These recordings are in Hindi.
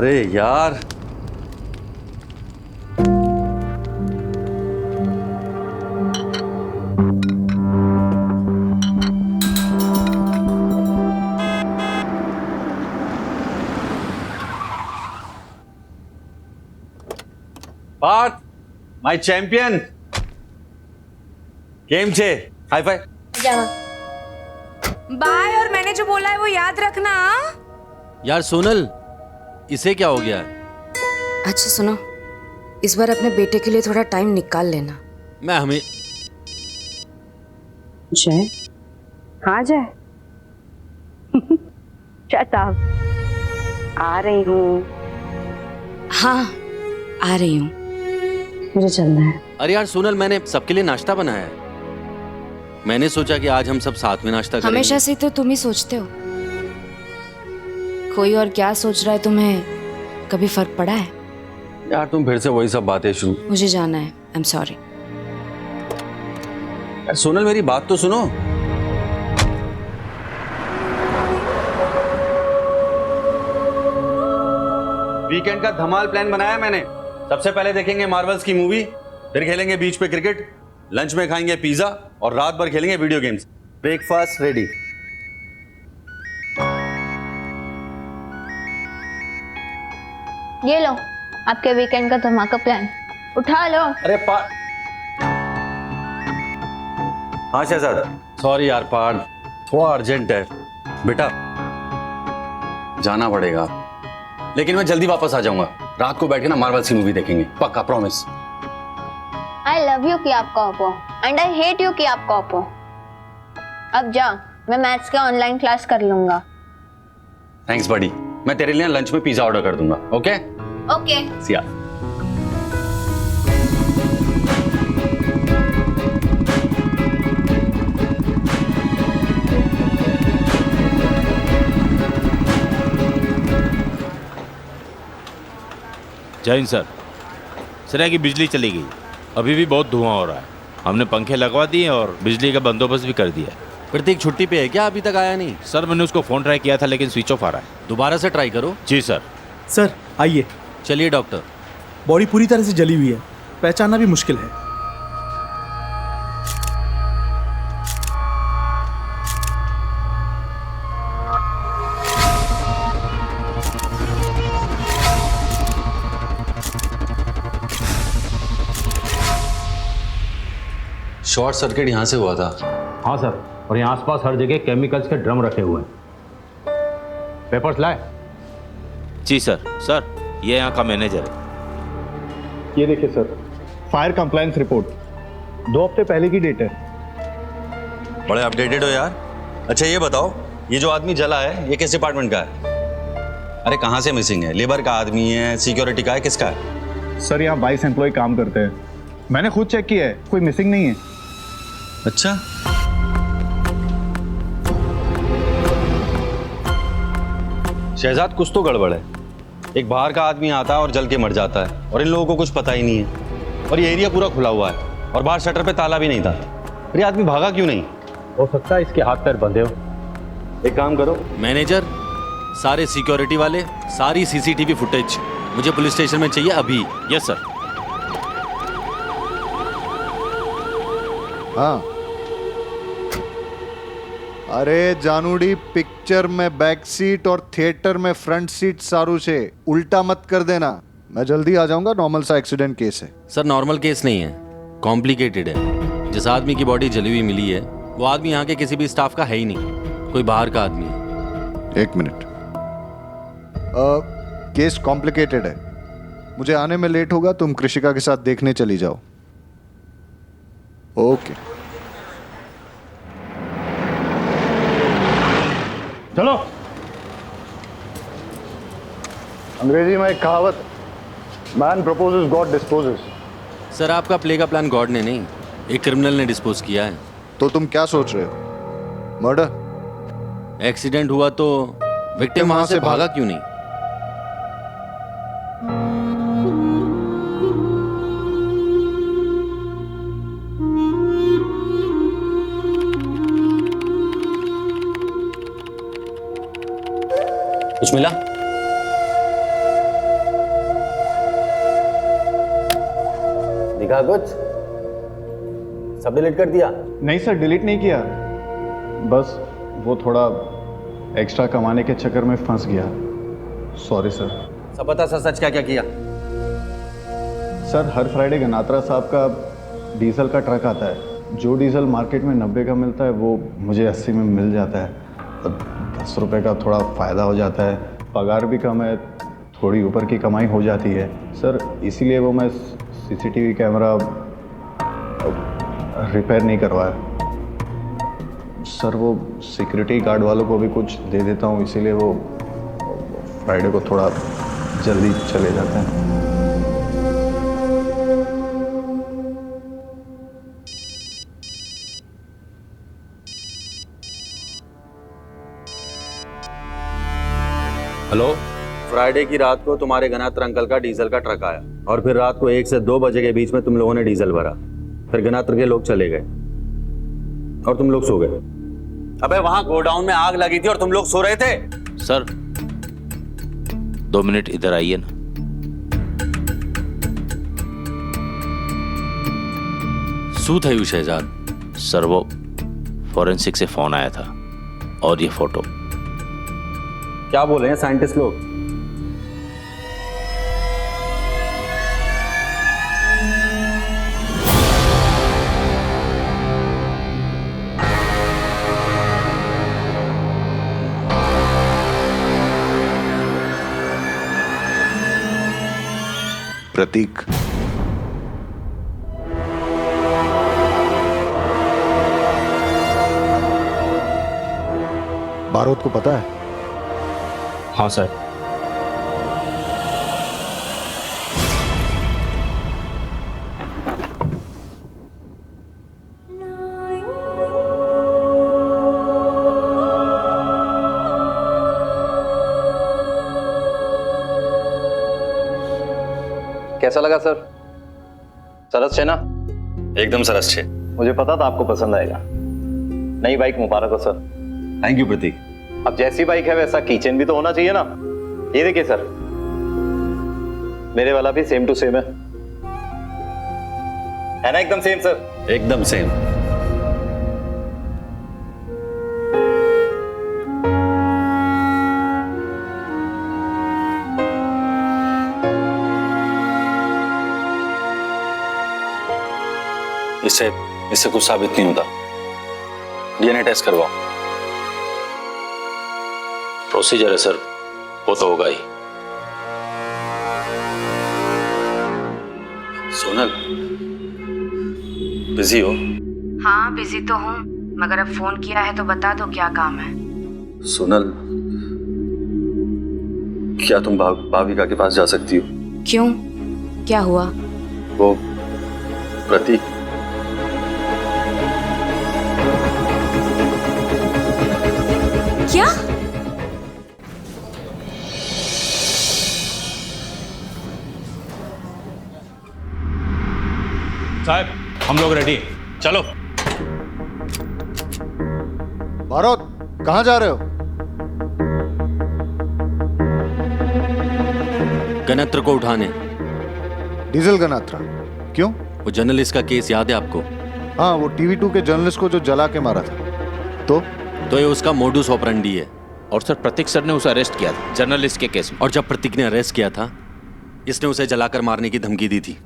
अरे यार, पार्थ माय चैंपियन, केम छे, हाई फाई। बाय, और मैंने जो बोला है वो याद रखना। यार सोनल, इसे क्या हो गया? अच्छा सुनो, इस बार अपने बेटे के लिए थोड़ा टाइम निकाल लेना। मैं हमें जय, हाँ जय। Shut up. आ रही हूँ। हाँ आ रही हूँ। मुझे चलना है। अरे यार सोनल, मैंने सबके लिए नाश्ता बनाया है। मैंने सोचा कि आज हम सब साथ में नाश्ता करेंगे। हमेशा से तो तुम ही सोचते हो। कोई और क्या सोच रहा है तुम्हें कभी फर्क पड़ा है? यार तुम फिर से वही सब बातें शुरू। मुझे जाना है, आई एम सॉरी। यार सोनल, मेरी बात तो सुनो। वीकेंड का धमाल प्लान बनाया मैंने। सबसे पहले देखेंगे मार्वल्स की मूवी, फिर खेलेंगे बीच पे क्रिकेट, लंच में खाएंगे पिज्जा और रात भर खेलेंगे वीडियो गेम्स। Breakfast ready. ये लो आपके वीकेंड का धमाका प्लान, उठा लो। अरे हाँ शहजाद, सॉरी यार पार्थ, थोड़ा अर्जेंट है बेटा, जाना पड़ेगा। लेकिन मैं जल्दी वापस आ जाऊंगा। रात को बैठ के ना मार्वल्स की मूवी देखेंगे, पक्का प्रॉमिस। आई लव यू कि आप कहो एंड आई हेट यू कि आप कहो। अब जा, मैं मैथ्स का ऑनलाइन क्लास कर लूंगा। थैंक्स बडी, मैं तेरे लिए लंच में पिज्जा ऑर्डर कर दूंगा। Okay okay. सिया। जय हिंद सर। सुना है कि बिजली चली गई, अभी भी बहुत धुआं हो रहा है। हमने पंखे लगवा दिए और बिजली का बंदोबस्त भी कर दिया है। प्रतीक छुट्टी पे है क्या? अभी तक आया नहीं। सर मैंने उसको फ़ोन ट्राई किया था लेकिन स्विच ऑफ आ रहा है। दोबारा से ट्राई करो। जी सर। सर आइए। चलिए डॉक्टर। बॉडी पूरी तरह से जली हुई है, पहचानना भी मुश्किल है। शॉर्ट सर्किट यहाँ से हुआ था। हाँ सर, और यहाँ आसपास हर जगह केमिकल्स के ड्रम रखे हुए हैं। पेपर्स लाए? जी सर। सर ये यहाँ का मैनेजर है। ये देखिए सर, फायर कंप्लायंस रिपोर्ट 2 हफ्ते पहले की डेट है। बड़े अपडेटेड हो यार। अच्छा ये बताओ, ये जो आदमी जला है ये किस डिपार्टमेंट का है? अरे कहाँ से मिसिंग है? लेबर का आदमी है, सिक्योरिटी का है, किसका है? सर यहाँ 22 एम्प्लॉय काम करते हैं, मैंने खुद चेक किया है, कोई मिसिंग नहीं है। अच्छा, शहजाद कुछ तो गड़बड़ है। एक बाहर का आदमी आता है और जल के मर जाता है और इन लोगों को कुछ पता ही नहीं है। और ये एरिया पूरा खुला हुआ है और बाहर शटर पे ताला भी नहीं था। फिर ये आदमी भागा क्यों नहीं? हो सकता है इसके हाथ पैर बंधे हो। एक काम करो मैनेजर, सारे सिक्योरिटी वाले, सारी सीसीटीवी फुटेज मुझे पुलिस स्टेशन में चाहिए अभी। Yes sir. हाँ, अरे जानूडी, पिक्चर में बैक सीट और थिएटर में फ्रंट सीट सारू से उल्टा मत कर देना। मैं जल्दी आ जाऊंगा, नॉर्मल सा एक्सीडेंट केस है। सर नॉर्मल केस नहीं है, कॉम्प्लिकेटेड है। जिस आदमी की बॉडी जली हुई मिली है वो आदमी यहाँ के किसी भी स्टाफ का है ही नहीं, कोई बाहर का आदमी है। 1 मिनट। केस कॉम्प्लिकेटेड है, मुझे आने में लेट होगा, तुम कृषिका के साथ देखने चली जाओ। ओके चलो। अंग्रेजी में एक कहावत, man proposes God disposes. Sir आपका प्ले का प्लान गॉड ने नहीं, एक क्रिमिनल ने डिस्पोज किया है। तो तुम क्या सोच रहे हो? मर्डर? एक्सीडेंट हुआ तो विक्टिम वहां से भागा क्यों नहीं? कुछ मिला? लिखा कुछ? सब डिलीट कर दिया? नहीं सर, डिलीट नहीं किया, बस वो थोड़ा एक्स्ट्रा कमाने के चक्कर में फंस गया। Sorry sir. सब बता सर, सच क्या क्या किया? सर, हर फ्राइडे गनात्रा साहब का डीजल का ट्रक आता है। जो डीजल मार्केट में 90 का मिलता है वो मुझे 80 में मिल जाता है। 10 रुपये का थोड़ा फ़ायदा हो जाता है। पगार भी कम है, थोड़ी ऊपर की कमाई हो जाती है सर। इसीलिए वो मैं सीसीटीवी कैमरा रिपेयर नहीं करवाया सर। वो सिक्योरिटी गार्ड वालों को भी कुछ दे देता हूँ, इसीलिए वो फ्राइडे को थोड़ा जल्दी चले जाते हैं। हेलो, फ्राइडे की रात को तुम्हारे गनात्र अंकल का डीजल का ट्रक आया और फिर रात को 1 से 2 बजे के बीच में तुम लोगों ने डीजल भरा। फिर गनात्र के लोग चले गए और तुम लोग सो गए। अबे वहां गोडाउन में आग लगी थी और तुम लोग सो रहे थे। सर 2 मिनट इधर आइए ना। सू थयु शहजाद? सर वो फॉरेंसिक से फोन आया था और ये फोटो। क्या बोल रहे हैं साइंटिस्ट लोग? प्रतीक, बारोद को पता है? हाँ सर। कैसा लगा सर? सरस है ना? एकदम सरस छे। मुझे पता था आपको पसंद आएगा। नई बाइक मुबारक हो सर। थैंक यू प्रतीक। अब जैसी बाइक है वैसा कीचेन भी तो होना चाहिए ना। ये देखिए सर, मेरे वाला भी सेम टू सेम है ना? एकदम सेम सर, एकदम सेम। इससे कुछ साबित नहीं होता। डीएनए टेस्ट करवाओ। प्रोसीजर है सर, वो तो होगा ही। सोनल, बिजी हो? हाँ बिजी तो हूँ, मगर अब फोन किया है तो बता दो क्या काम है। सोनल, क्या तुम भाविका के पास जा सकती हो? क्यों, क्या हुआ? वो प्रतीक। क्या? साहब हम लोग रेडी, चलो। बारोद, कहाँ जा रहे हो? गणत्र को उठाने। डीजल गनात्रा? क्यों? वो जर्नलिस्ट का केस याद है आपको? हाँ, वो टीवी 2 के जर्नलिस्ट को जो जला के मारा था। तो ये उसका मोडुस ऑपरेंडी है। और सर प्रतीक सर ने उसे अरेस्ट किया था जर्नलिस्ट के केस में। और जब प्रतीक ने अरेस्ट किया था, इसने उसे जलाकर मारने की धमकी दी थी।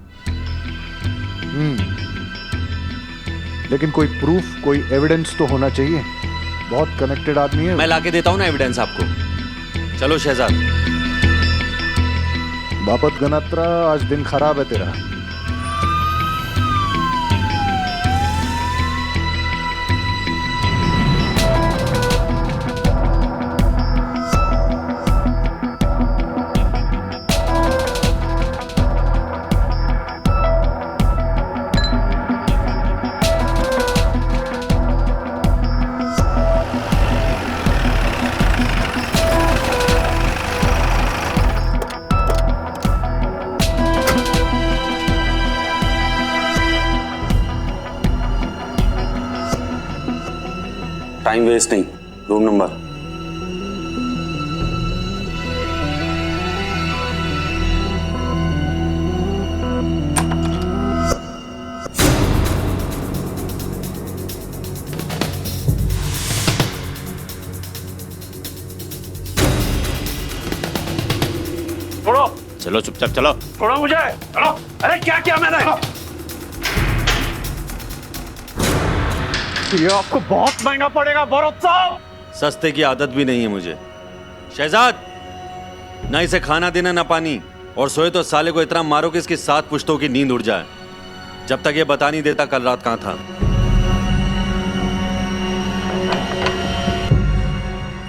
लेकिन कोई प्रूफ, कोई एविडेंस तो होना चाहिए। बहुत कनेक्टेड आदमी है। मैं लाके देता हूं ना एविडेंस आपको। चलो शहजाद। बापत गनात्रा, आज दिन खराब है तेरा। टाइम वेस्ट नहीं, रूम नंबर। चलो चुपचाप चलो। छोड़ो मुझे, चलो। अरे क्या किया मैंने? ये आपको बहुत महंगा पड़ेगा भरत साहब। सस्ते की आदत भी नहीं है मुझे। शहजाद, ना इसे खाना देना ना पानी, और सोए तो साले को इतना मारो कि इसकी 7 पुश्तों की नींद उड़ जाए, जब तक ये बता नहीं देता कल रात कहां था।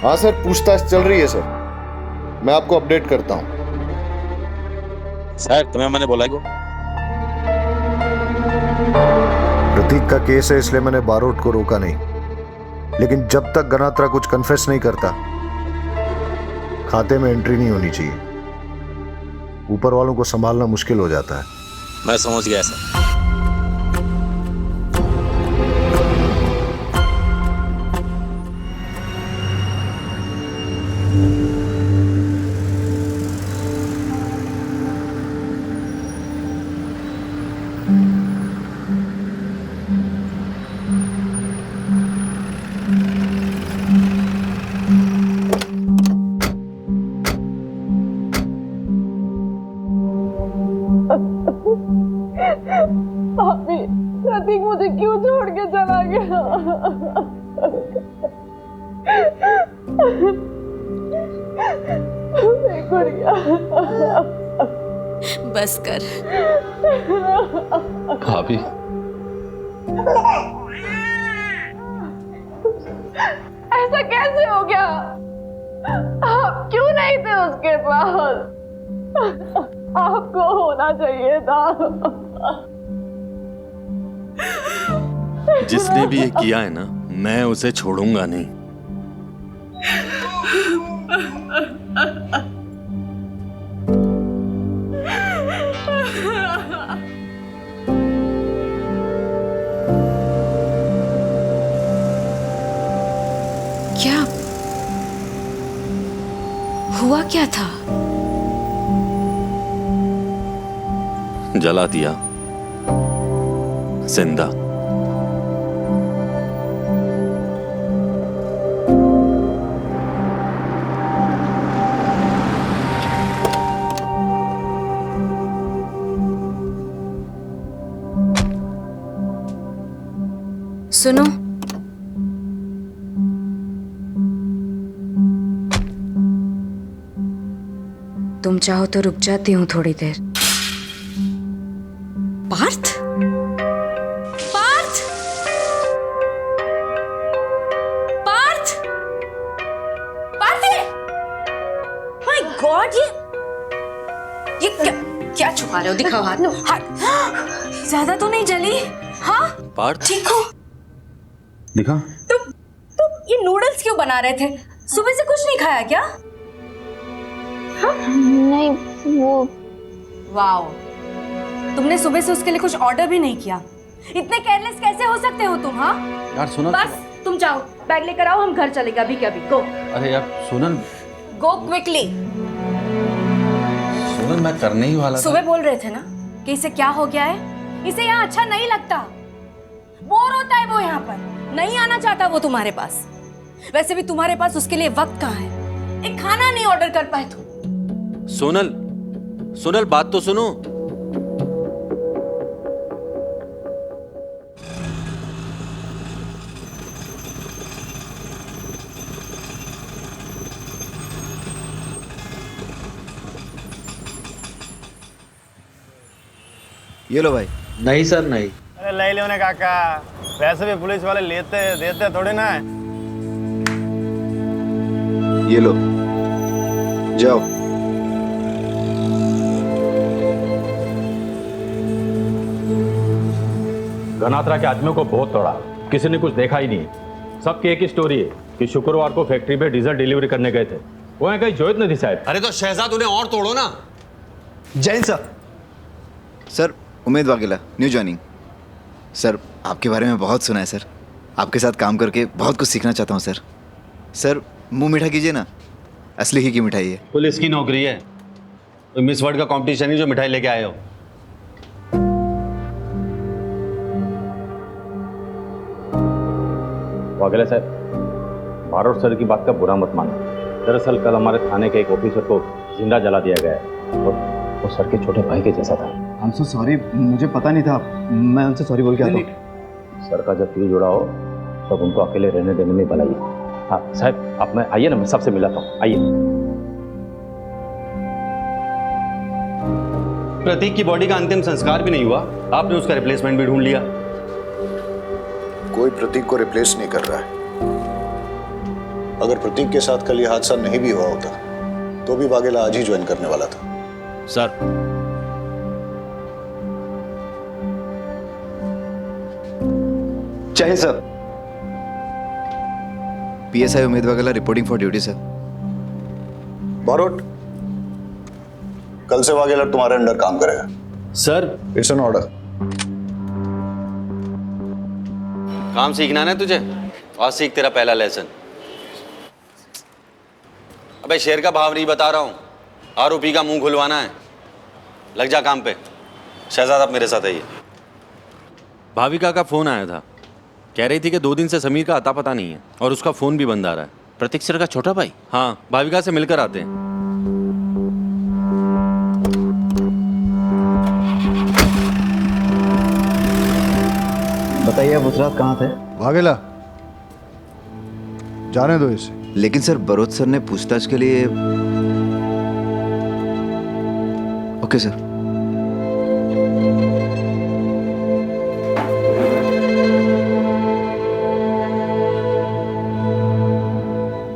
हाँ सर, पूछताछ चल रही है सर, मैं आपको अपडेट करता हूँ। सर तुम्हें मैंने बोला को प्रतीक का केस है, इसलिए मैंने बारोट को रोका नहीं, लेकिन जब तक गनात्रा कुछ कन्फेस नहीं करता खाते में एंट्री नहीं होनी चाहिए। ऊपर वालों को संभालना मुश्किल हो जाता है। मैं समझ गया सर। प्रतीक मुझे क्यों छोड़ के चला गया? गुड़िया, बस कर। भाभी, ऐसा कैसे हो गया? आप क्यों नहीं थे उसके पास? आपको होना चाहिए था। जिसने भी ये किया है ना, मैं उसे छोड़ूंगा नहीं। क्या हुआ? क्या था? जला दिया जिंदा। सुनो, तुम चाहो तो रुक जाती हूँ थोड़ी देर। पार्थ? पार्थ? पार्थ? पार्थ? माय गॉड, ये क्या छुपा रहे हो? दिखाओ हाथ। हाथ ज्यादा तो नहीं जली? हाँ पार्थ, ठीक हो? दिखा। तुम ये नूडल्स क्यों बना रहे थे? सुबह से कुछ नहीं खाया क्या? नहीं, वो वाओ, तुमने सुबह से उसके लिए कुछ ऑर्डर भी नहीं किया। इतने केयरलेस कैसे हो सकते हो तुम? हाँ यार सोनल, बस तुम जाओ, बैग लेकर आओ, हम घर चलेंगे अभी के अभी। गो। अरे यार सोनल, गो क्विकली। सोनल मैं करने ही वाला था। सुबह बोल रहे थे ना कि इसे क्या हो गया है, इसे यहाँ अच्छा नहीं लगता, बोर होता है वो यहाँ पर, नहीं आना चाहता वो तुम्हारे पास। वैसे भी तुम्हारे पास उसके लिए वक्त कहाँ है? एक खाना नहीं ऑर्डर कर पाए तुम। सोनल, सोनल बात तो सुनो। ये लो भाई। नहीं सर नहीं। अरे ले लो ने काका, वैसे भी पुलिस वाले लेते देते थोड़े ना है। ये लो, जाओ। गनात्रा के आदमियों को बहुत तोड़ा, किसी ने कुछ देखा ही नहीं। सबकी एक ही स्टोरी है कि शुक्रवार को फैक्ट्री पे डीजल डिलीवरी करने गए थे, वो है कहीं जोइत नदी साइड। अरे तो शहजाद उन्हें और तोड़ो ना। Jain sir. Sir Umed Vaghela, new joining. Sir आपके बारे में बहुत सुना है सर, आपके साथ काम करके बहुत कुछ सीखना चाहता हूँ सर। सर मुंह मीठा कीजिए ना, असली ही की मिठाई है। पुलिस की नौकरी है, तो मिस वर्ल्ड का कंपटीशन ही जो मिठाई लेके आए हो। वाघेला साहब, बारोट सर की बात का बुरा मत मानो। दरअसल कल हमारे थाने के एक ऑफिसर को जिंदा जला दिया गया है और वो सर के छोटे भाई के जैसा था। आई एम सो सॉरी, मुझे पता नहीं था, मैं उनसे सॉरी बोल के आता हूँ। सर का जब दिल जुड़ा हो तब उनको अकेले रहने देने में भलाई है। हाँ साहब, आप मैं आइए ना, मैं सबसे मिलाता हूँ, आइए। प्रतीक की बॉडी का अंतिम संस्कार भी नहीं हुआ, आपने उसका रिप्लेसमेंट भी ढूंढ लिया। कोई प्रतीक को रिप्लेस नहीं कर रहा है। अगर प्रतीक के साथ कल ये हादसा नहीं भी हुआ होता तो भी वाघेला आज ही ज्वाइन करने वाला था। सर, जय हिंद sir. PSI Umed Vaghela reporting for duty sir. Barot, कल से वाघेला तुम्हारे अंडर काम करेगा। Sir, it's an order. काम सीखना है ना तुझे, और सीख तेरा पहला लेसन। अबे शेर का भाव नहीं बता रहा हूं, आरोपी का मुंह खुलवाना है। लग जा काम पे। शहजाद, आप मेरे साथ आइए। भाविका का फोन आया था, कह रही थी कि 2 दिन से समीर का अता पता नहीं है और उसका फोन भी बंद आ रहा है। प्रतीक सर का छोटा भाई? हाँ, भाविका से मिलकर आते हैं। बताइए, आप उस रात कहाँ थे? वाघेला, जाने दो इसे। लेकिन सर, बरोत सर ने पूछताछ के लिए। Okay sir.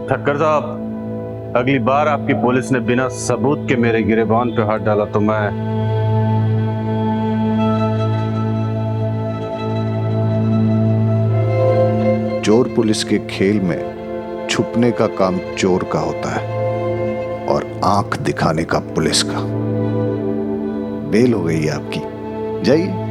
ठक्कर साहब, अगली बार आपकी पुलिस ने बिना सबूत के मेरे गिरेबान पे हाथ डाला तो मैं चोर पुलिस के खेल में छुपने का काम चोर का होता है और आंख दिखाने का पुलिस का। बेल हो गई है आपकी, जाइए।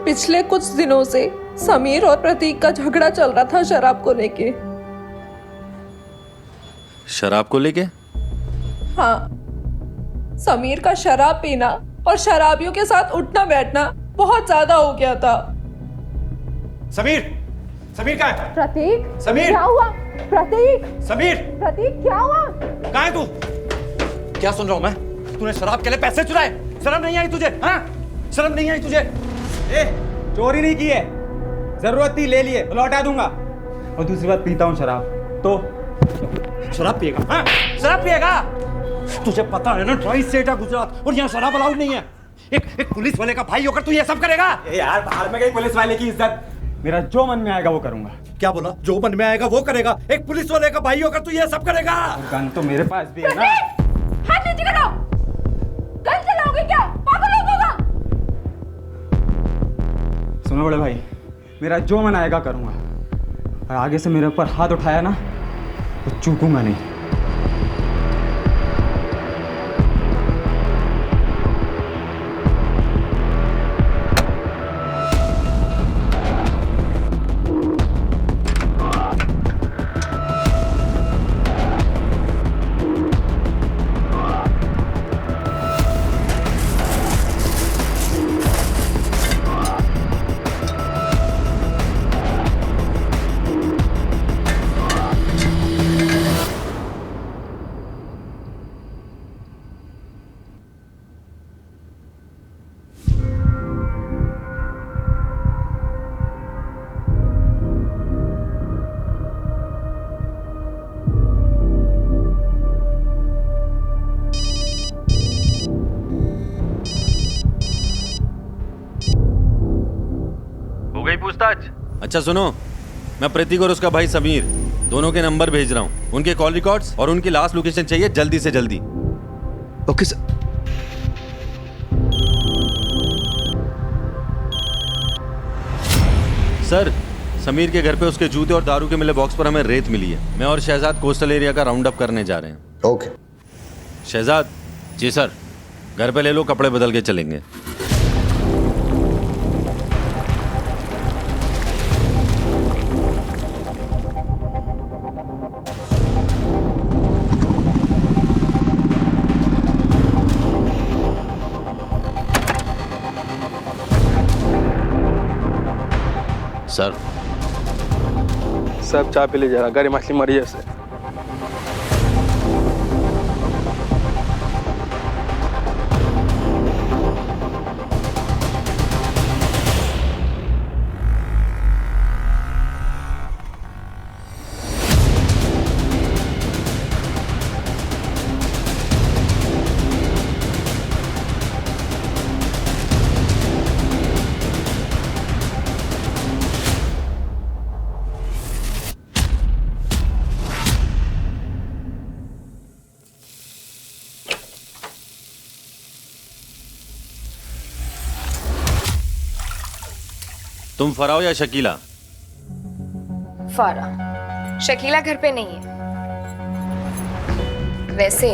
पिछले कुछ दिनों से समीर और प्रतीक का झगड़ा चल रहा था शराब को लेके। शराब को लेके? हाँ, समीर का शराब पीना और शराबियों के साथ उठना बैठना बहुत ज्यादा हो गया था। समीर, समीर कहाँ है? प्रतीक, समीर! क्या हुआ? प्रतीक, समीर, प्रतीक क्या हुआ? कहाँ है तू? क्या सुन रहा हूँ मैं? तूने शराब के लिए पैसे चुराए? शर्म नहीं आई तुझे? हाँ, शर्म नहीं आई तुझे? चोरी नहीं की है, जरूरत थी ले लिए, लौटा दूंगा। और दूसरी बात, पीता हूँ शराब तो। शराब पिएगा? हाँ, शराब पिएगा? तुझे पता है ना, ट्राई स्टेट है गुजरात और यहाँ शराब अलाउड नहीं है। एक पुलिस वाले का भाई होकर तू ये सब करेगा? यार, बाहर में गई पुलिस वाले की इज्जत। मेरा जो मन में आएगा वो करूंगा। क्या बोला? जो मन में आएगा वो करेगा? एक पुलिस वाले का भाई होकर तू ये सब करेगा? गन तो मेरे पास भी है ना। हाथ नीचे करो। गन चलाओगे क्या? पागल हो गया? सुनो बड़े भाई, मेरा जो मन आएगा करूंगा, और आगे से मेरे ऊपर हाथ उठाया ना तो चूकूंगा नहीं। पूछताछ? अच्छा सुनो, मैं प्रतीक और उसका भाई समीर दोनों के नंबर भेज रहा हूँ, उनके कॉल रिकॉर्ड्स और उनकी लास्ट लोकेशन चाहिए जल्दी से जल्दी। Okay sir. सर, समीर के घर पे उसके जूते और दारू के मिले बॉक्स पर हमें रेत मिली है। मैं और शहजाद कोस्टल एरिया का राउंड अप करने जा रहे हैं। ओके, शहजाद। जी सर। घर पे ले लो, कपड़े बदल के चलेंगे। सर सब चाय पी लीजिए, जरा गरी मछली मरी है से। तुम फराह हो या शकीला? फारा। शकीला घर पे नहीं है। वैसे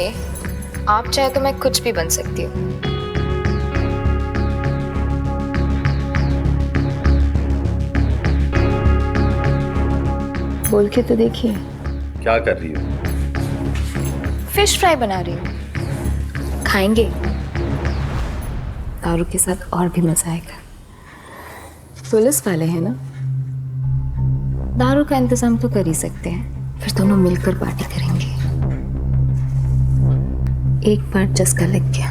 आप चाहे तो मैं कुछ भी बन सकती हूँ। बोल के तो देखिए। क्या कर रही हो? फिश फ्राई बना रही हूँ, खाएंगे? दारू के साथ और भी मजा आएगा। पुलिस वाले हैं ना, दारू का इंतजाम तो कर ही सकते हैं, फिर दोनों मिलकर पार्टी करेंगे। एक बार चस्का लग गया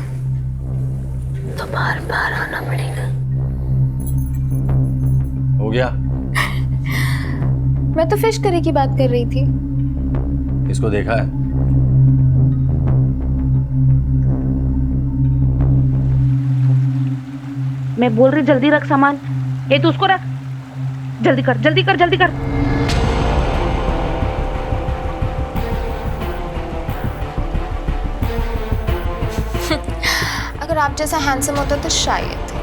तो बार बार आना पड़ेगा। हो गया? मैं तो फिश करी की बात कर रही थी। इसको देखा है? मैं बोल रही जल्दी रख सामान। ये तू उसको रख, जल्दी कर जल्दी कर जल्दी कर। अगर आप जैसा हैंडसम होता तो शायद।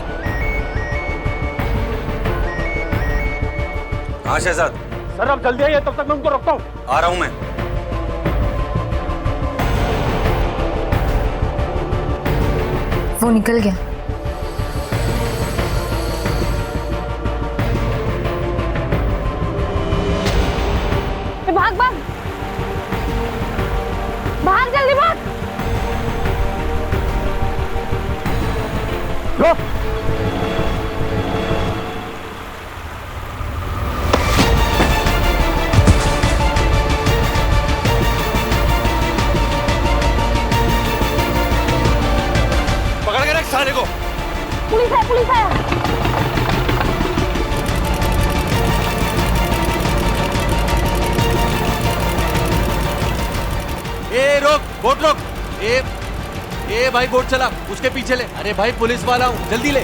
हाँ शहजाद। सर अब जल्दी आइए, तब तक मैं उनको रोकता हूँ। आ रहा हूं मैं। वो निकल गया। भाग भाग भाग, जल्दी भाग। पकड़ के रख सारे को। पुलिस है, पुलिस है। ए रोक, बोट रोक। ए भाई बोट चला, उसके पीछे ले। अरे भाई पुलिस वाला हूं, जल्दी ले।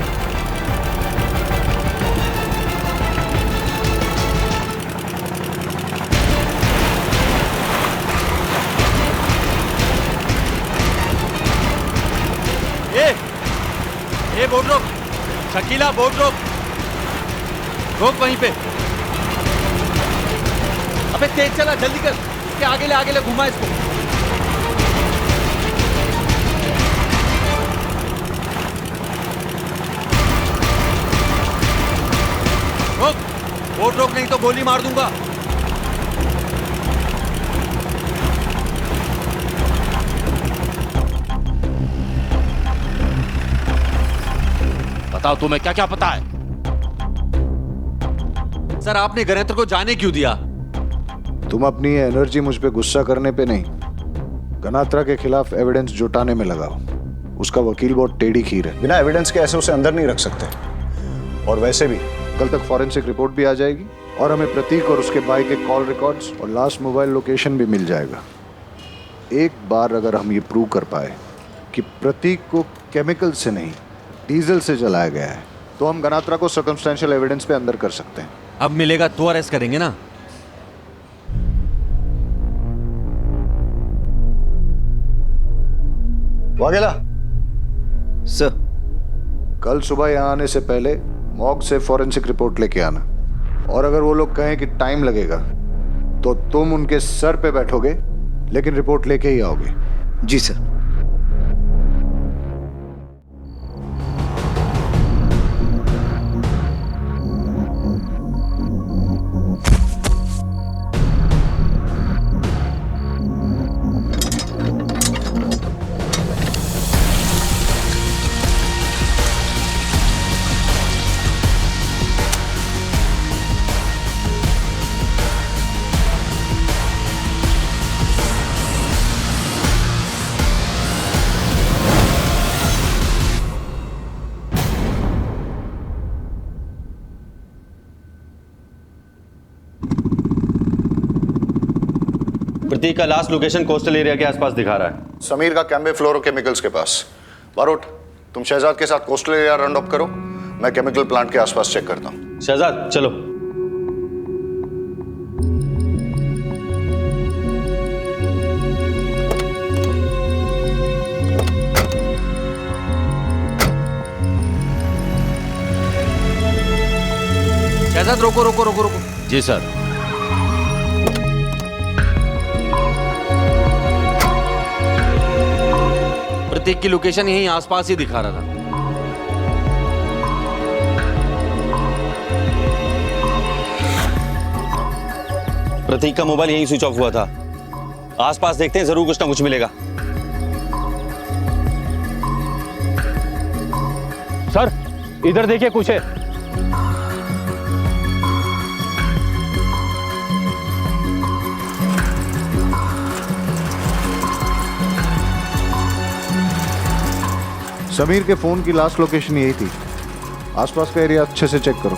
ए बोट रोक, शकीला बोट रोक, रोक वहीं पे। अबे तेज चला, जल्दी कर। इसके आगे ले घुमा इसको। रोक, बोट रोक, नहीं तो गोली मार दूंगा। बताओ तुम्हें क्या क्या पता है? सर आपने गणेत्र को जाने क्यों दिया? तुम अपनी ये एनर्जी मुझ पे गुस्सा करने पे नहीं, गनात्रा के खिलाफ एविडेंस जुटाने में लगाओ। उसका वकील बहुत टेढ़ी खीर है, बिना एविडेंस के ऐसे उसे अंदर नहीं रख सकते। और वैसे भी कल तक फॉरेंसिक रिपोर्ट भी आ जाएगी और हमें प्रतीक और उसके भाई के कॉल रिकॉर्ड्स और लास्ट मोबाइल लोकेशन भी मिल जाएगा। एक बार अगर हम ये प्रूव कर पाए कि प्रतीक को केमिकल से नहीं डीजल से जलाया गया है, तो हम गनात्रा को सर्कमस्टेंशियल एविडेंस पे अंदर कर सकते हैं। अब मिलेगा तो अरेस्ट करेंगे ना? वाघेला सर, कल सुबह यहाँ आने से पहले मॉर्ग से फॉरेंसिक रिपोर्ट लेके आना। और अगर वो लोग कहें कि टाइम लगेगा तो तुम उनके सर पे बैठोगे, लेकिन रिपोर्ट लेके ही आओगे। जी सर। प्रतीक का लास्ट लोकेशन कोस्टल एरिया के आसपास दिखा रहा है। समीर का कैम्बे फ्लोरोकेमिकल्स के पास। बारोट, तुम शहजाद के साथ कोस्टल एरिया राउंड अप करो, मैं केमिकल प्लांट के आसपास चेक करता हूँ। शहजाद चलो। शहजाद रोको रोको रोको रोको। जी सर। प्रतीक की लोकेशन यहीं आसपास ही दिखा रहा था। प्रतीक का मोबाइल यहीं स्विच ऑफ हुआ था। आसपास देखते हैं, जरूर कुछ ना कुछ मिलेगा। सर इधर देखिए, कुछ है। समीर के फोन की लास्ट लोकेशन यही थी। आसपास का एरिया अच्छे से चेक करो।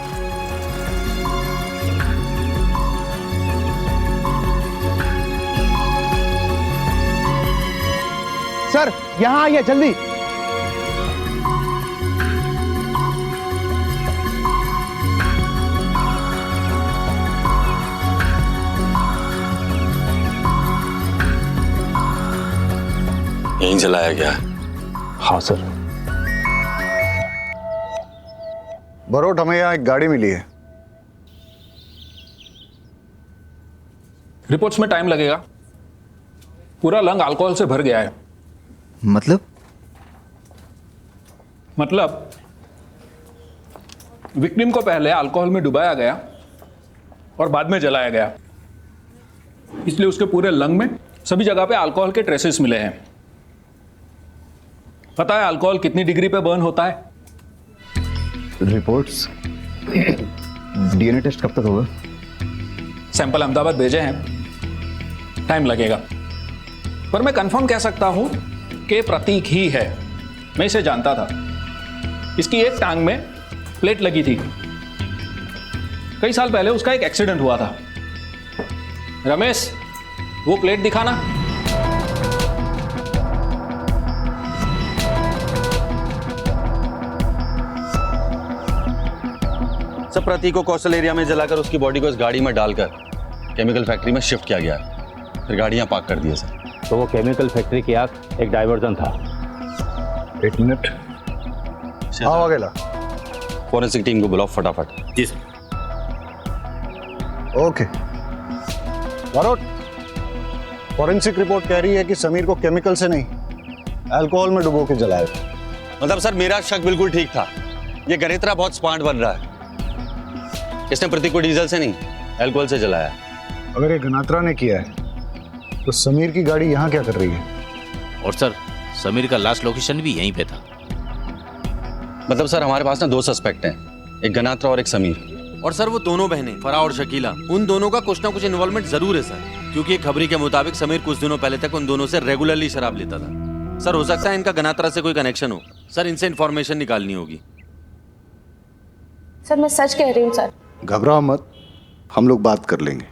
सर यहाँ आइए जल्दी। यहीं जलाया गया। हाँ सर। बरोट, हमें यहाँ एक गाड़ी मिली है। रिपोर्ट्स में टाइम लगेगा। पूरा लंग अल्कोहल से भर गया है। मतलब विक्टिम को पहले अल्कोहल में डुबाया गया और बाद में जलाया गया, इसलिए उसके पूरे लंग में सभी जगह पे अल्कोहल के ट्रेसेस मिले हैं। पता है अल्कोहल कितनी डिग्री पे बर्न होता है? रिपोर्ट्स डीएनए टेस्ट कब तक होगा? सैंपल अहमदाबाद भेजे हैं, टाइम लगेगा, पर मैं कंफर्म कह सकता हूं कि प्रतीक ही है। मैं इसे जानता था। इसकी एक टांग में प्लेट लगी थी। कई साल पहले उसका एक एक्सीडेंट हुआ था। रमेश, वो प्लेट दिखाना। सब प्रतीक को कोस्टल एरिया में जलाकर उसकी बॉडी को इस गाड़ी में डालकर केमिकल फैक्ट्री में शिफ्ट किया गया, फिर गाड़ियां पार्क कर दिए सर। तो वो केमिकल फैक्ट्री की आग एक डाइवर्जन था। एक मिनट। हाँ वगैरह। फॉरेंसिक टीम को बुलाओ फटाफट। जी sir. Okay Barot, forensic report कह रही है कि समीर को केमिकल से नहीं, अल्कोहल में डुबो के जलाया। मतलब सर मेरा शक बिल्कुल ठीक था। ये गणेत्रा बहुत स्मार्ट बन रहा है। इसने प्रतीक को डीजल से नहीं, अल्कोहल से जलाया। अगर ये गनात्रा ने किया है तो समीर की गाड़ी यहाँ क्या कर रही है? और सर समीर का लास्ट लोकेशन भी यहीं पे था। मतलब सर हमारे पास ना दो सस्पेक्ट हैं, एक गनात्रा और एक समीर। और सर वो दोनों बहनें फराह और शकीला, उन दोनों का कुछ ना कुछ इन्वॉल्वमेंट जरूर है सर, क्योंकि एक खबरी के मुताबिक समीर कुछ दिनों पहले तक उन दोनों से रेगुलरली शराब लेता था। सर हो सकता है इनका गनात्रा से कोई कनेक्शन हो। सर इनसे इंफॉर्मेशन निकालनी होगी। सर मैं सच कह रही हूँ सर। घबराओ मत, हम लोग बात कर लेंगे।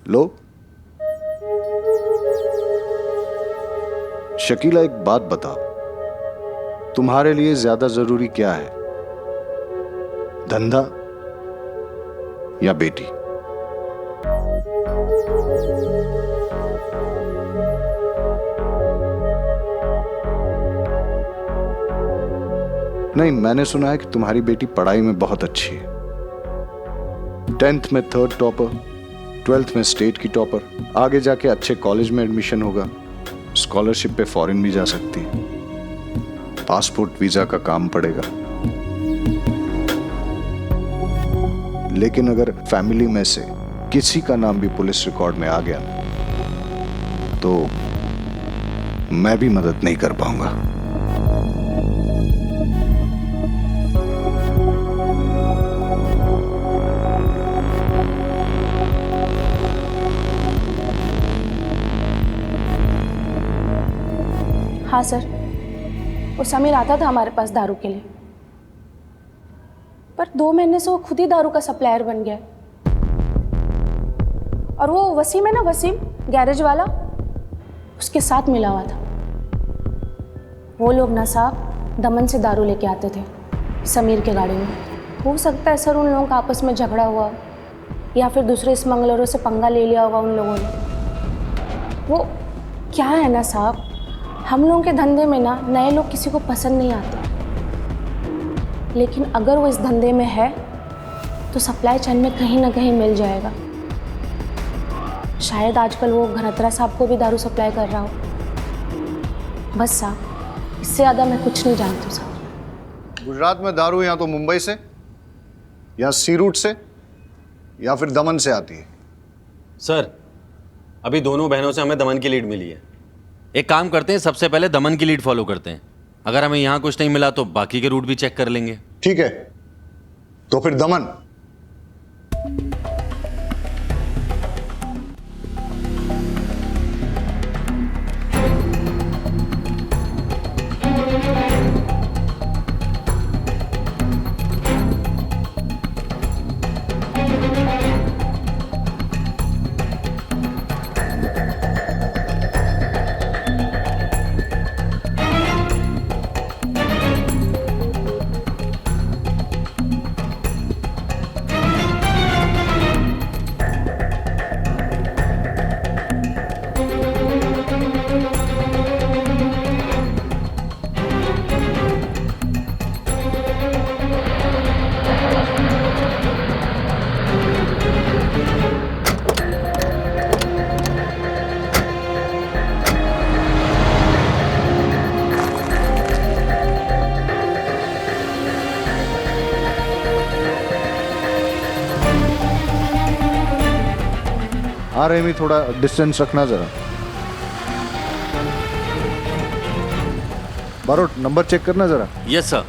लो शकीला, एक बात बताओ, तुम्हारे लिए ज्यादा जरूरी क्या है, धंधा या बेटी? नहीं, मैंने सुना है कि तुम्हारी बेटी पढ़ाई में बहुत अच्छी है। 10th में 3rd टॉपर, 12th में स्टेट की टॉपर, आगे जाके अच्छे कॉलेज में एडमिशन होगा, स्कॉलरशिप पे फॉरेन भी जा सकती है, पासपोर्ट वीजा का काम पड़ेगा। लेकिन अगर फैमिली में से किसी का नाम भी पुलिस रिकॉर्ड में आ गया तो मैं भी मदद नहीं कर पाऊंगा। हाँ सर, वो समीर आता था हमारे पास दारू के लिए, पर 2 महीने से वो खुद ही दारू का सप्लायर बन गया। और वो वसीम है ना, वसीम गैरेज वाला, उसके साथ मिला हुआ था। वो लोग ना साहब दमन से दारू लेके आते थे समीर के गाड़ी में। हो सकता है सर उन लोगों का आपस में झगड़ा हुआ, या फिर दूसरे स्मगलरों से पंगा ले लिया होगा उन लोगों ने। वो क्या है ना साहब, हम लोगों के धंधे में ना नए लोग किसी को पसंद नहीं आते, लेकिन अगर वो इस धंधे में है तो सप्लाई चेन में कहीं ना कहीं मिल जाएगा। शायद आजकल वो घनत्रा साहब को भी दारू सप्लाई कर रहा हो। बस साहब, इससे ज़्यादा मैं कुछ नहीं जानती साहब। गुजरात में दारू या तो मुंबई से, या सी रूट से, या फिर दमन से आती है। सर, अभी दोनों बहनों से हमें दमन की लीड मिली है। एक काम करते हैं, सबसे पहले दमन की लीड फॉलो करते हैं। अगर हमें यहाँ कुछ नहीं मिला तो बाकी के रूट भी चेक कर लेंगे। ठीक है, तो फिर दमन। हाँ रेमी, थोड़ा डिस्टेंस रखना जरा। बारोट, नंबर चेक करना जरा। Yes sir.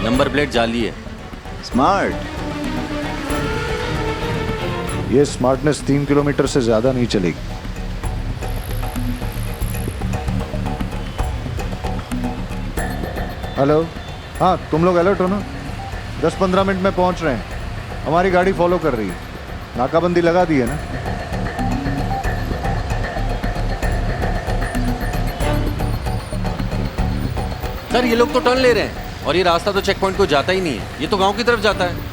नंबर प्लेट जाली है। स्मार्ट। ये स्मार्टनेस 3 किलोमीटर से ज्यादा नहीं चलेगी। हेलो, हाँ तुम लोग अलर्ट हो ना? 10-15 मिनट में पहुंच रहे हैं। हमारी गाड़ी फॉलो कर रही है। नाकाबंदी लगा दी है ना? सर, ये लोग तो टर्न ले रहे हैं और ये रास्ता तो चेक पॉइंट को जाता ही नहीं है। ये तो गांव की तरफ जाता है।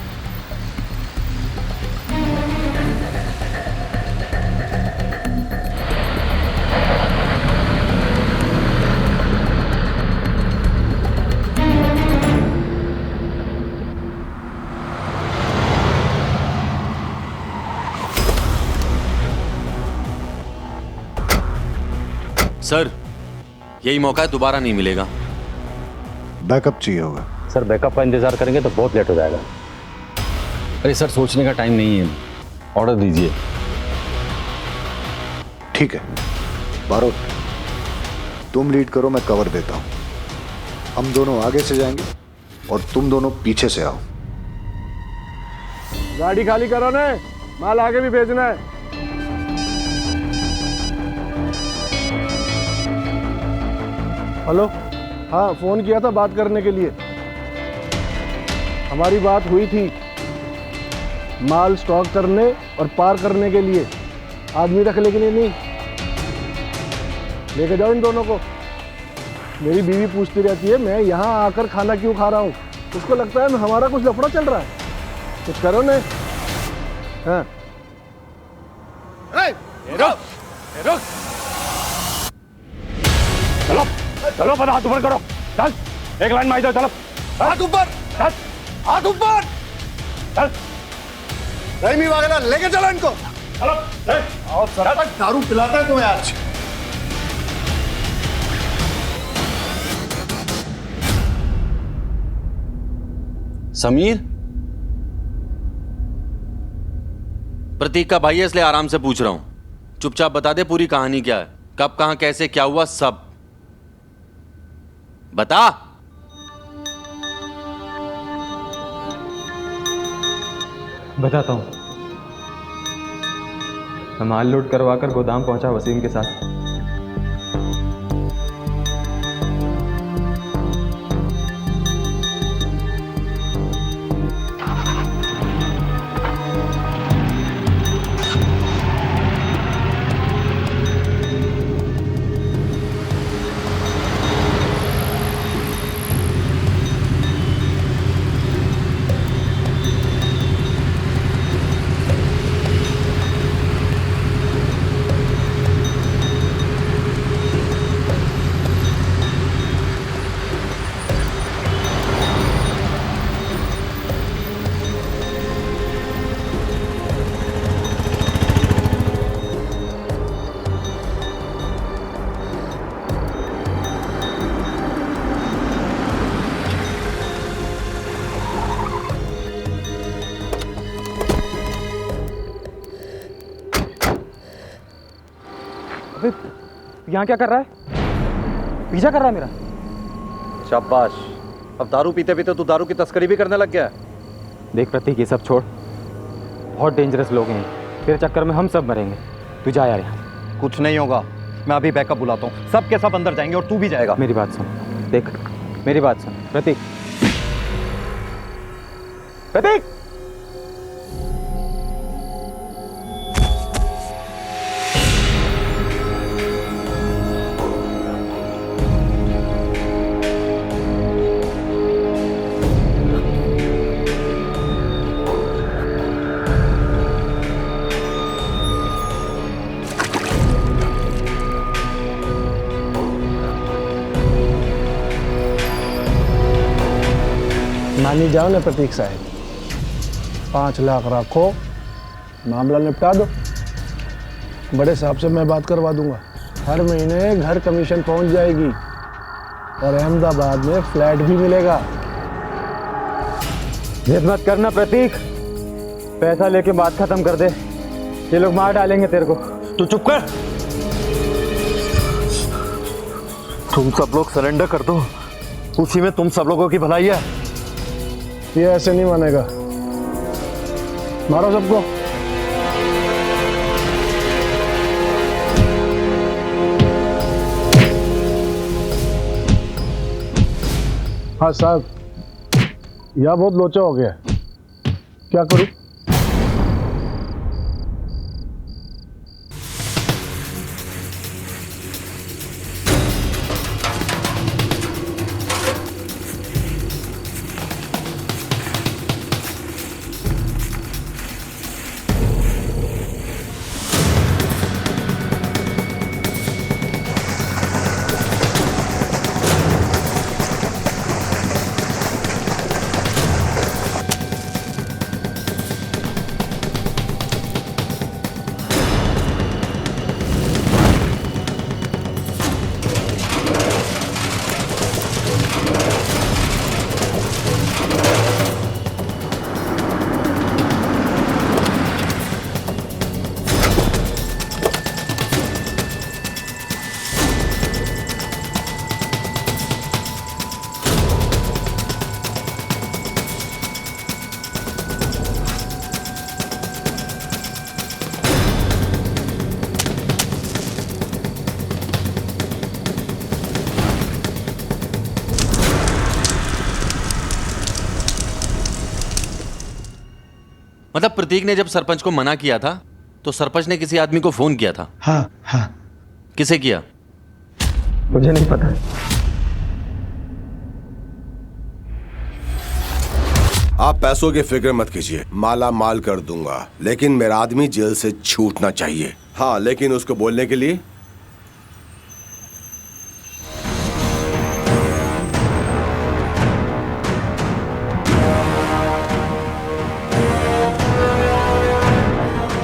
सर, यही मौका है, दोबारा नहीं मिलेगा। बैकअप चाहिए होगा। सर, बैकअप का इंतजार करेंगे तो बहुत लेट हो जाएगा। अरे सर, सोचने का टाइम नहीं है, ऑर्डर दीजिए। ठीक है बारोट, तुम लीड करो, मैं कवर देता हूं। हम दोनों आगे से जाएंगे और तुम दोनों पीछे से आओ। गाड़ी खाली करो ने, माल आगे भी भेजना है। हेलो, हाँ फोन किया था बात करने के लिए। हमारी बात हुई थी माल स्टॉक करने और पार करने के लिए। आदमी रखने के लिए नहीं। लेके जाओ इन दोनों को। मेरी बीवी पूछती रहती है मैं यहाँ आकर खाना क्यों खा रहा हूँ। उसको लगता है हमारा कुछ लफड़ा चल रहा है। कुछ करो ने। हाँ रुक। चलो चलो, पता हाथ ऊपर करो। चल, एक लाइन में आ जाओ। चलो, हाथ ऊपर। चल, हाथ ऊपर। चल, रहीमी वगैरह लेके चलो इनको। चलो, और सर तक दारू पिलाता है तुम्हें आज। समीर, प्रतीक का भाई है इसलिए आराम से पूछ रहा हूं। चुपचाप बता दे पूरी कहानी क्या है, कब कहां कैसे क्या हुआ, सब बता। बताता हूँ। मैं माल लोड करवाकर गोदाम पहुंचा वसीम के साथ। प्रतीक यहाँ क्या कर रहा है? पीछा कर रहा है मेरा। शाबाश, अब दारू पीते पीते तू दारू की तस्करी भी करने लग गया है। देख प्रतीक, ये सब छोड़, बहुत डेंजरस लोग हैं, तेरे चक्कर में हम सब मरेंगे। तू जा यार यहाँ। कुछ नहीं होगा, मैं अभी बैकअप बुलाता हूँ, सब के सब अंदर जाएंगे और तू भी जाएगा। मेरी बात सुन, देख मेरी बात सुन प्रतीक। प्रतीक मानी जाओ ना प्रतीक साहब, 5 लाख रखो, मामला निपटा दो। बड़े साहब से मैं बात करवा दूंगा, हर महीने घर कमीशन पहुंच जाएगी और अहमदाबाद में फ्लैट भी मिलेगा। जिद मत करना प्रतीक, पैसा लेके बात खत्म कर दे, ये लोग मार डालेंगे तेरे को। तू चुप कर। तुम सब लोग सरेंडर कर दो, उसी में तुम सब लोगों की भलाई है। ये ऐसे नहीं मानेगा, मारो सबको। हाँ साहब, यह बहुत लोचा हो गया, क्या करूं? मतलब प्रतीक ने जब सरपंच को मना किया था तो सरपंच ने किसी आदमी को फोन किया था? हाँ हाँ। किसे किया? मुझे नहीं पता। आप पैसों की फिक्र मत कीजिए, माला माल कर दूंगा, लेकिन मेरा आदमी जेल से छूटना चाहिए। हाँ, लेकिन उसको बोलने के लिए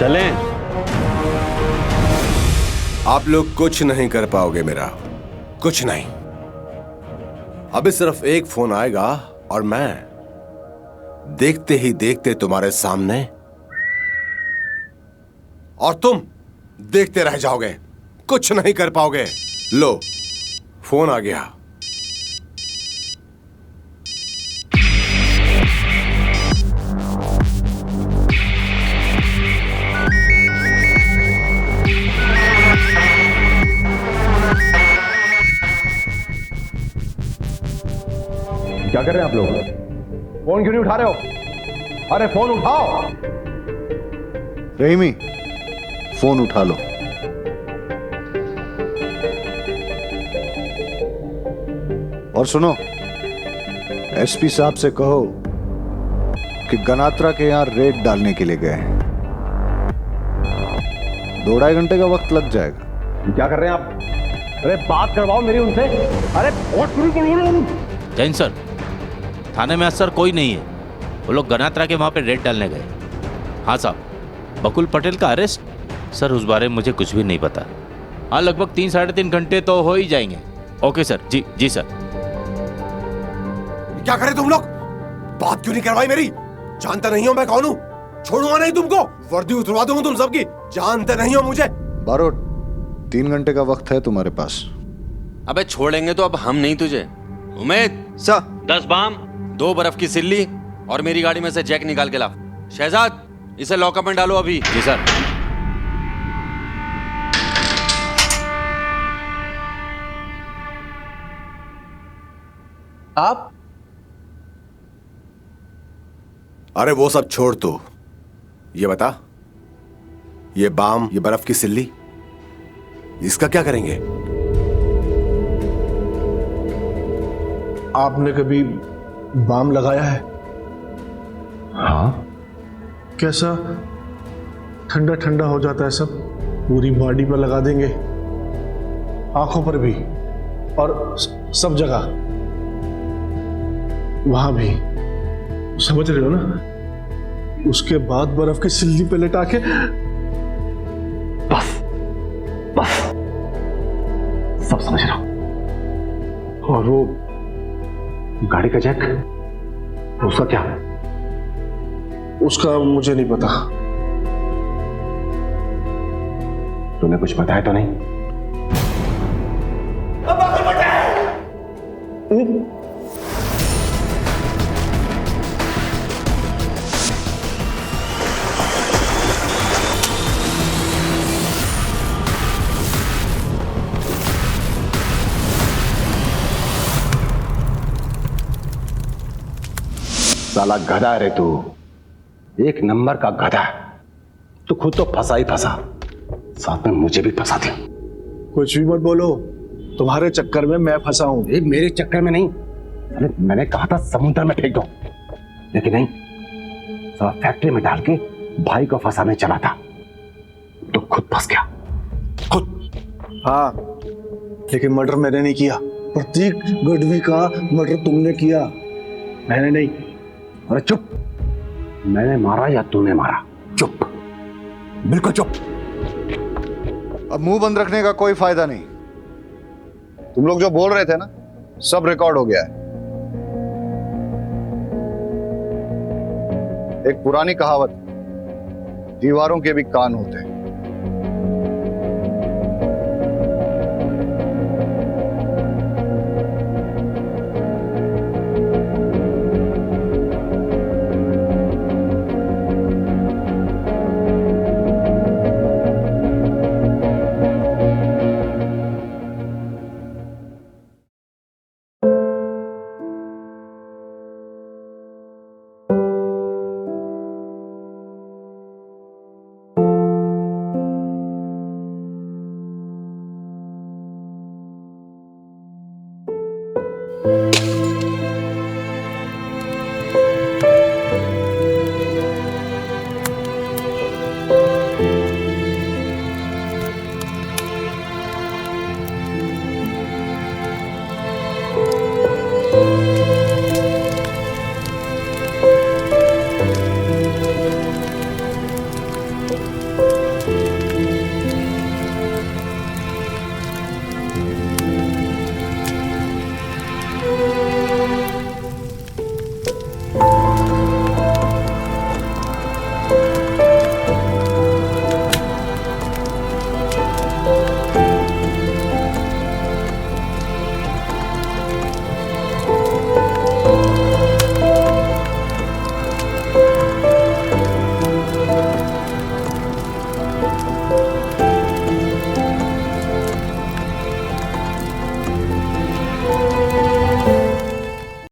चलें। आप लोग कुछ नहीं कर पाओगे मेरा, कुछ नहीं। अभी सिर्फ एक फोन आएगा और मैं देखते ही देखते तुम्हारे सामने, और तुम देखते रह जाओगे, कुछ नहीं कर पाओगे। लो, फोन आ गया। क्या कर रहे हैं आप लोग? फोन क्यों नहीं उठा रहे हो? अरे फोन उठाओ। रहीमी, फोन उठा लो। और सुनो, एसपी साहब से कहो कि गनात्रा के यहां रेड डालने के लिए गए हैं। 2-2.5 घंटे का वक्त लग जाएगा। क्या कर रहे हैं आप? अरे बात करवाओ मेरी उनसे। अरे बहुत शुरू करो। जैन सर, थाने में आज सर कोई नहीं है, वो लोग गनात्रा के वहाँ पे रेड डालने गए। हाँ साहब, बकुल पटेल का अरेस्ट? सर उस बारे में मुझे कुछ भी नहीं पता। हाँ, लगभग 3-3.5 घंटे तो हो ही जाएंगे। Okay sir. जी जी सर। क्या करे तुम लोग? बात क्यों नहीं करवाई मेरी? जानते नहीं हो मैं कौन हूँ? छोड़ूंगा नहीं तुमको, वर्दी उतरवा दूंगा तुम सबकी। जानते नहीं हो मुझे? बारोट, 3 घंटे का वक्त है तुम्हारे पास। अबे छोड़ेंगे तो अब हम नहीं तुझे। उमेद सर 10 बाम, 2 बर्फ की सिल्ली और मेरी गाड़ी में से जैक निकाल के ला। शहजाद इसे लॉकअप में डालो अभी। जी सर। आप? अरे वो सब छोड़ तू, ये बता, ये बाम, ये बर्फ की सिल्ली, इसका क्या करेंगे? आपने कभी बाम लगाया है? हाँ। कैसा ठंडा ठंडा हो जाता है सब, पूरी बॉडी पर लगा देंगे, आंखों पर भी और सब जगह, वहां भी, समझ रहे हो ना? उसके बाद बर्फ की सिल्ली पे लटा के बस बस सब समझ रहा हूं। और वो गाड़ी का जैक, उसका क्या? उसका मुझे नहीं पता। तूने कुछ बताया तो नहीं? साला गधा है रे तू, 1 नंबर का गधा। तू खुद तो फंसा ही फंसा, साथ में मुझे भी फंसा दी। कुछ भी मत बोलो, तुम्हारे चक्कर में मैं फंसा हूं। मेरे चक्कर में नहीं, अरे मैंने कहा था समुद्र में फेंक दो, लेकिन नहीं, साला फैक्ट्री में डाल के भाई को फंसाने चला था, तो खुद फंस गया, खुद। हाँ, लेकिन मर्डर मैंने नहीं किया। प्रतीक गढ़वी का मर्डर तुमने किया, मैंने नहीं। अरे चुप, मैंने मारा या तूने मारा? चुप, बिल्कुल चुप। अब मुंह बंद रखने का कोई फायदा नहीं। तुम लोग जो बोल रहे थे ना, सब रिकॉर्ड हो गया है। एक पुरानी कहावत, दीवारों के भी कान होते हैं।